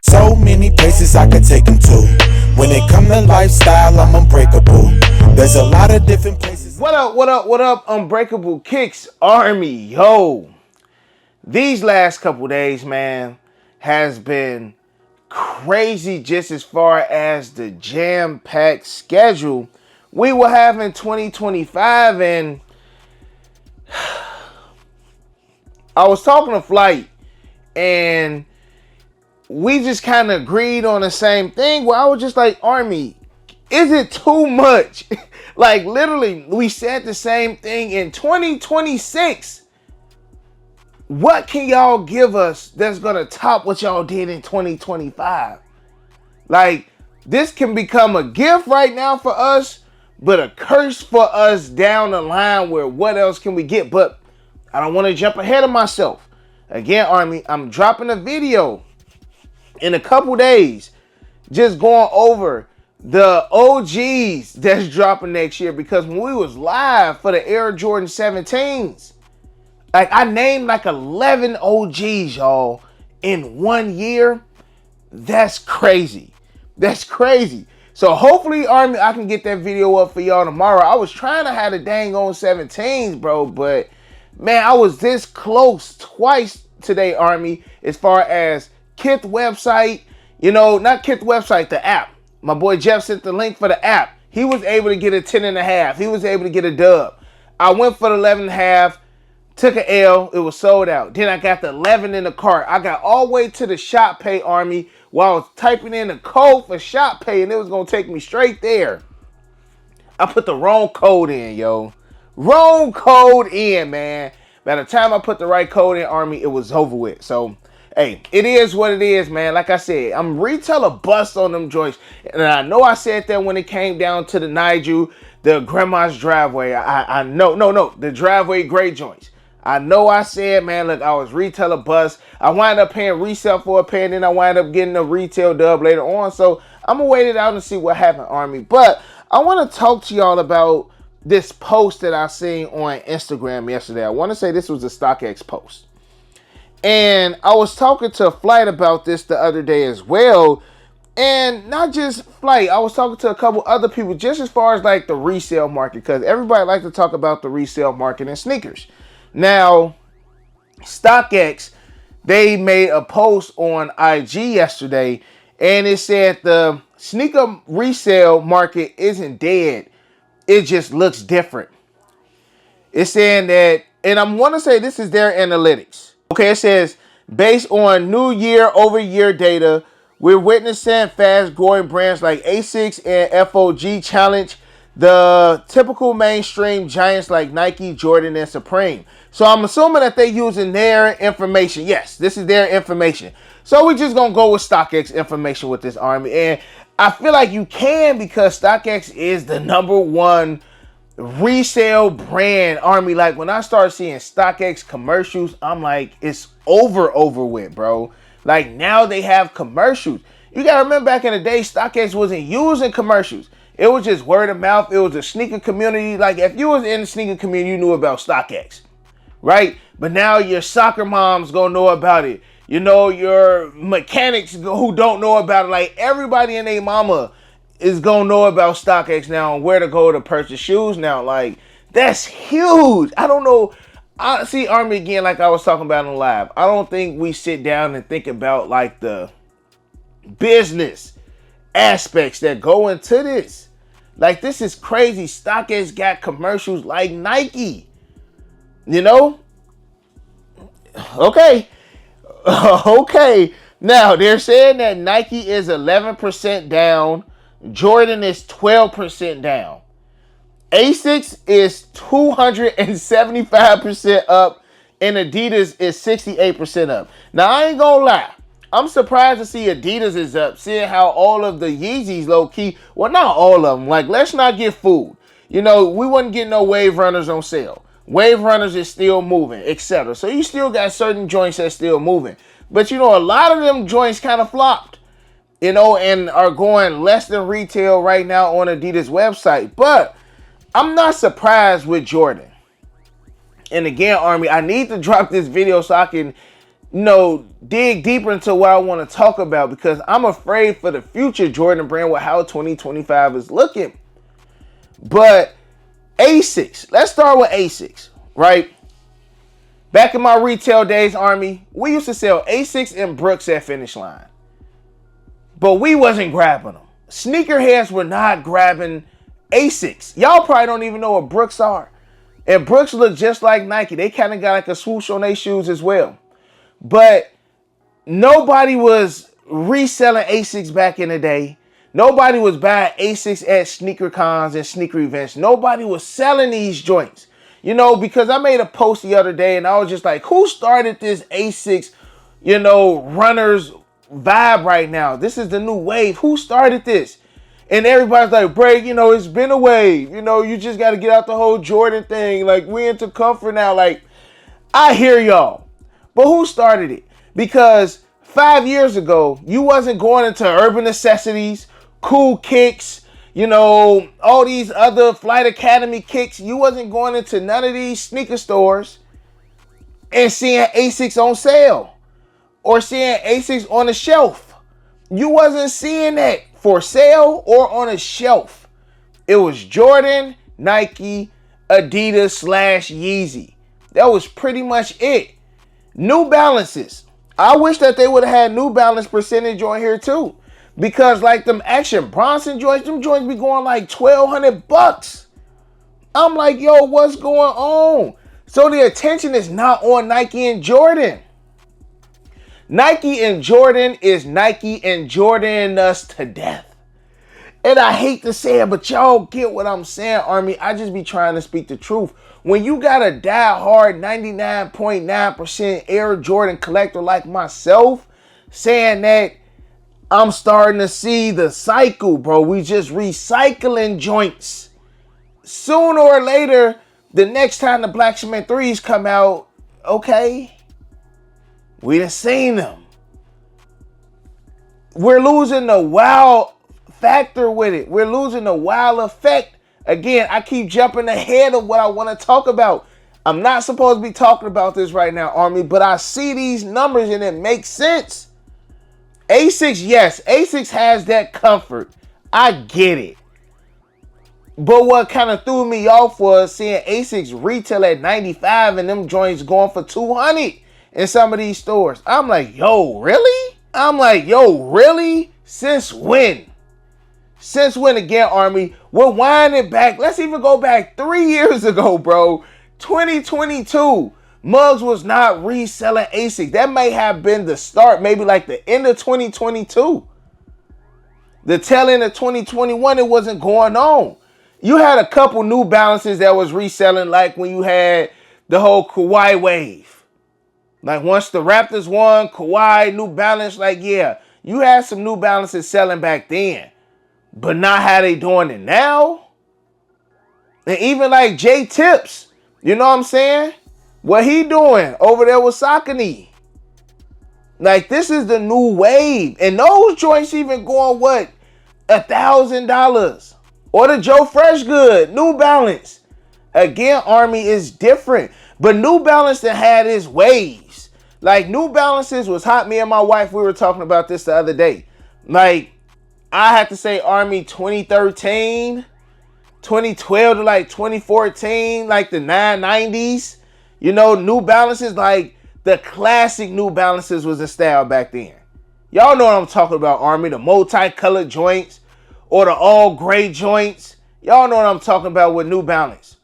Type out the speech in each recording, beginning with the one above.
So many places I could take them to. When it come to lifestyle, I'm unbreakable. There's a lot of different places. What up, Unbreakable Kicks Army, yo. These last couple days, man, has been crazy just as far as the jam-packed schedule we will have in 2025. And I was talking to Flight, and we just kind of agreed on the same thing where I was just like, Army, is it too much? Like, literally, we said the same thing in 2026. What can y'all give us that's going to top what y'all did in 2025? Like, this can become a gift right now for us, but a curse for us down the line where what else can we get? But I don't want to jump ahead of myself. Again, Army, I'm dropping a video in a couple days just going over the OGs that's dropping next year, because when we was live for the Air Jordan 17s, like, I named like 11 OGs, y'all, in 1 year. That's crazy. That's crazy. So hopefully, Army, I can get that video up for y'all tomorrow. I was trying to have the dang on 17s, bro, but man, I was this close twice today, Army, as far as Kith website, not Kith website, the app. My boy Jeff sent the link for the app. He was able to get a 10.5. He was able to get a dub. I went for the 11.5. Took an L. It was sold out. Then I got the 11 in the cart. I got all the way to the shop pay, Army, while I was typing in the code for shop pay, and it was going to take me straight there. I put the wrong code in, yo. Wrong code in, man. By the time I put the right code in, Army, it was over with. So, hey, it is what it is, man. Like I said, I'm retailer bust on them joints. And I know I said that when it came down to the Nigel, the grandma's driveway. I know, the driveway gray joints. I know I said, man, look, I was retailer bust. I wind up paying resale for a pair, and then I wind up getting a retail dub later on. So I'm going to wait it out and see what happened, Army. But I want to talk to y'all about this post that I seen on Instagram yesterday. I want to say this was a StockX post. And I was talking to Flight about this the other day as well. And not just Flight, I was talking to a couple other people just as far as like the resale market, because everybody likes to talk about the resale market in sneakers. Now, StockX, they made a post on IG yesterday, and it said the sneaker resale market isn't dead. It just looks different. It's saying that, and I want to say this is their analytics. Okay, it says, based on new year-over-year data, we're witnessing fast-growing brands like ASICS and FOG challenge the typical mainstream giants like Nike, Jordan, and Supreme. So I'm assuming that they're using their information. Yes, this is their information. So we're just going to go with StockX information with this, Army. And I feel like you can, because StockX is the #1 resale brand, Army. Like, when I start seeing StockX commercials, I'm like, it's over with, bro. Like, now they have commercials. You got to remember, back in the day, StockX wasn't using commercials. It was just word of mouth. It was a sneaker community. Like, if you was in the sneaker community, you knew about StockX, right? But now your soccer moms gonna know about it. Your mechanics who don't know about it. Like, everybody and their mama is gonna know about StockX now and where to go to purchase shoes now. Like, that's huge. I don't know. I see, Army, again, like I was talking about on live, I don't think we sit down and think about like the business aspects that go into this. Like, this is crazy. StockX got commercials like Nike. Okay. Okay. Now, they're saying that Nike is 11% down. Jordan is 12% down. ASICS is 275% up. And Adidas is 68% up. Now, I ain't gonna lie. I'm surprised to see Adidas is up, seeing how all of the Yeezys low-key, well, not all of them. Like, let's not get fooled. We wouldn't get no Wave Runners on sale. Wave Runners is still moving, etc. So you still got certain joints that's still moving. But, a lot of them joints kind of flopped, and are going less than retail right now on Adidas website. But I'm not surprised with Jordan. And again, Army, I need to drop this video so I can dig deeper into what I want to talk about, because I'm afraid for the future Jordan brand with how 2025 is looking. But ASICS, let's start with ASICS, right? Back in my retail days, Army, we used to sell ASICS and Brooks at Finish Line. But we wasn't grabbing them. Sneakerheads were not grabbing ASICS. Y'all probably don't even know what Brooks are. And Brooks look just like Nike. They kind of got like a swoosh on their shoes as well. But nobody was reselling ASICS back in the day. Nobody was buying ASICS at sneaker cons and sneaker events. Nobody was selling these joints. Because I made a post the other day and I was just like, who started this ASICS, runners vibe right now? This is the new wave. Who started this? And everybody's like, Bray, it's been a wave. You just got to get out the whole Jordan thing. Like, we into comfort now. Like, I hear y'all. But who started it? Because 5 years ago, you wasn't going into Urban Necessities, Cool Kicks, all these other Flight Academy kicks. You wasn't going into none of these sneaker stores and seeing ASICS on sale or seeing ASICS on the shelf. You wasn't seeing that for sale or on a shelf. It was Jordan, Nike, Adidas / Yeezy. That was pretty much it. New Balances. I wish that they would have had New Balance percentage on here too. Because like them Action Bronson joints, them joints be going like $1,200. I'm like, yo, what's going on? So the attention is not on Nike and Jordan. Nike and Jordan is Nike and Jordan us to death. And I hate to say it, but y'all get what I'm saying, Army. I just be trying to speak the truth. When you got a die-hard 99.9% Air Jordan collector like myself saying that, I'm starting to see the cycle, bro. We just recycling joints. Sooner or later, the next time the Black Cement 3s come out, okay, we done seen them. We're losing the wow factor with it. We're losing the wow effect. Again, I keep jumping ahead of what I want to talk about. I'm not supposed to be talking about this right now, Army, but I see these numbers and it makes sense. ASICS, yes, ASICS has that comfort. I get it. But what kind of threw me off was seeing ASICS retail at $95 and them joints going for $200 in some of these stores. I'm like, yo, really? Since when? Since when again, Army? We're winding back. Let's even go back 3 years ago, bro. 2022. Muggs was not reselling ASICS. That may have been the start, maybe like the end of 2022. The tail end of 2021, it wasn't going on. You had a couple New Balances that was reselling, like when you had the whole Kawhi wave. Like once the Raptors won, Kawhi, New Balance, like yeah, you had some New Balances selling back then. But not how they doing it now. And even like J Tips, you know what I'm saying? What he doing over there with Saucony? Like this is the new wave. And those joints even going what? $1,000. Or the Joe Fresh Good, New Balance. Again, Army is different. But New Balance that had its waves. Like New Balances was hot. Me and my wife, we were talking about this the other day. Like I have to say Army 2013, 2012 to like 2014, like the 990s. New Balances, like the classic New Balances was the style back then. Y'all know what I'm talking about, Army. The multicolored joints or the all gray joints. Y'all know what I'm talking about with New Balance.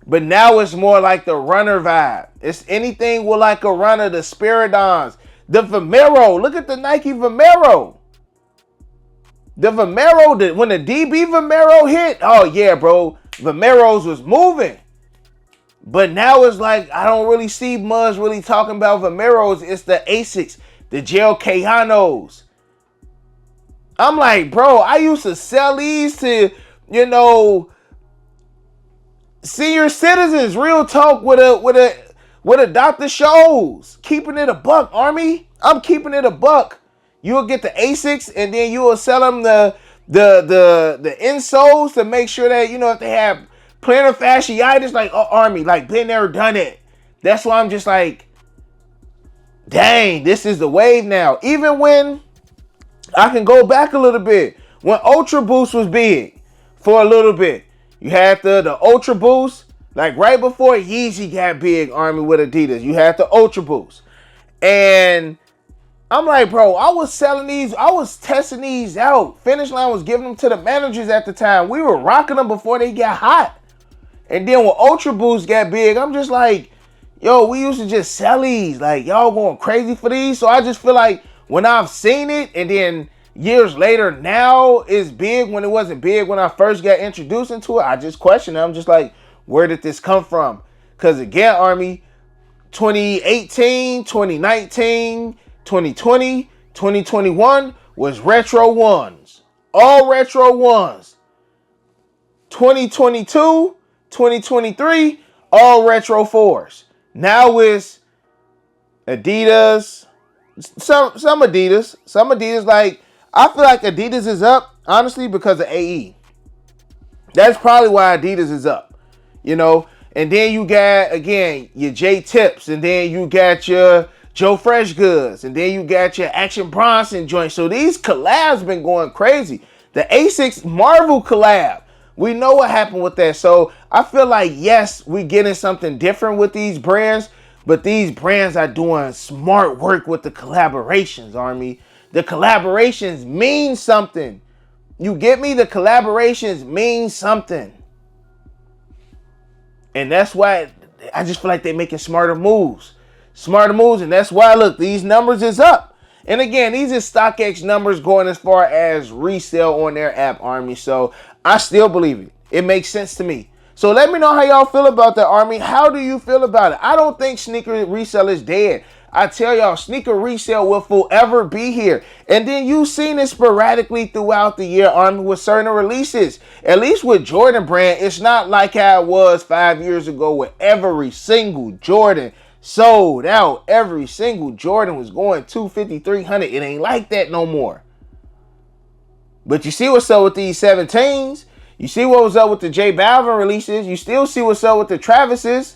But now it's more like the runner vibe. It's anything with like a runner, the Spiridons, the Vomero. Look at the Nike Vomero. The Vomero, when the DB Vomero hit, oh yeah, bro, Vomeros was moving. But now it's like, I don't really see Muzz really talking about Vomeros. It's the ASICS, the Gel Cajanos. I'm like, bro, I used to sell these to, senior citizens, real talk with a Dr. Scholl's. Keeping it a buck, Army. I'm keeping it a buck. You'll get the ASICS and then you will sell them the insoles to make sure that, if they have plantar fasciitis, like Army, like been there, done it. That's why I'm just like, dang, this is the wave now. Even when I can go back a little bit, when Ultra Boost was big for a little bit, you had the Ultra Boost, like right before Yeezy got big, Army, with Adidas. You had the Ultra Boost. And I'm like, bro, I was selling these. I was testing these out. Finish Line was giving them to the managers at the time. We were rocking them before they got hot. And then when Ultra Boost got big, I'm just like, yo, we used to just sell these. Like, y'all going crazy for these. So I just feel like when I've seen it, and then years later, now it's big when it wasn't big when I first got introduced into it, I just question it. I'm just like, where did this come from? Because again, Army, 2018, 2019, 2020, 2021 was retro ones. All retro ones. 2022, 2023, all retro fours. Now it's Adidas, some Adidas. Some Adidas, like, I feel like Adidas is up, honestly, because of AE. That's probably why Adidas is up, you know. And then you got, again, your J Tips, and then you got your Joe Fresh Goods, and then you got your Action Bronson joint. So these collabs been going crazy. The ASICS Marvel collab, we know what happened with that. So I feel like, yes, we getting something different with these brands, but these brands are doing smart work with the collaborations, Army. The collaborations mean something. You get me? The collaborations mean something. And that's why I just feel like they're making smarter moves. Smarter moves, and that's why, look, these numbers is up. And again, these are StockX numbers going as far as resale on their app, Army. So I still believe it. It makes sense to me. So let me know how y'all feel about that, Army. How do you feel about it? I don't think sneaker resale is dead. I tell y'all, sneaker resale will forever be here. And then you've seen it sporadically throughout the year, Army, with certain releases. At least with Jordan brand, it's not like how it was 5 years ago where every single Jordan sold out. Every single Jordan was going 250, 300. It ain't like that no more. But you see what's up with these 17s. You see what was up with the J Balvin releases. You still see what's up with the Travises.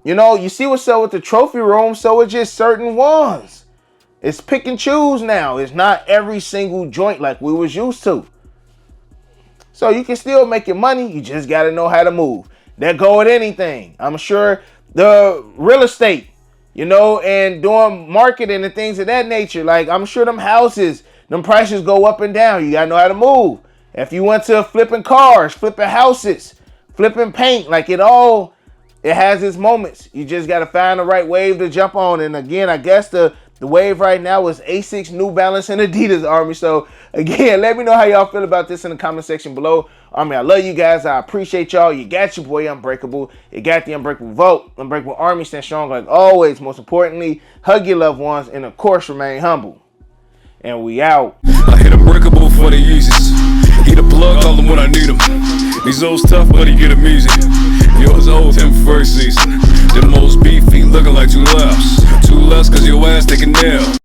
You know, you see what's up with the trophy room. So it's just certain ones. It's pick and choose now. It's not every single joint like we was used to. So you can still make your money. You just got to know how to move. That go with anything. I'm sure the real estate, you know, and doing marketing and things of that nature. Like, I'm sure them houses, them prices go up and down. You got to know how to move. If you went to flipping cars, flipping houses, flipping paint, like it has its moments. You just got to find the right wave to jump on. And again, I guess the wave right now is ASICS, New Balance, and Adidas, Army. So again, let me know how y'all feel about this in the comment section below. Army, I love you guys. I appreciate y'all. You got your boy Unbreakable. You got the Unbreakable vote. Unbreakable Army, stand strong like always. Most importantly, hug your loved ones and of course remain humble. And we out. I hit Unbreakable for the Yeezys. He the plug, call him when I need him. These old's tough, but he get him easy. Yours old, him first season. The most beefy, looking like 2 laps. 2 less, cause your ass take a nail.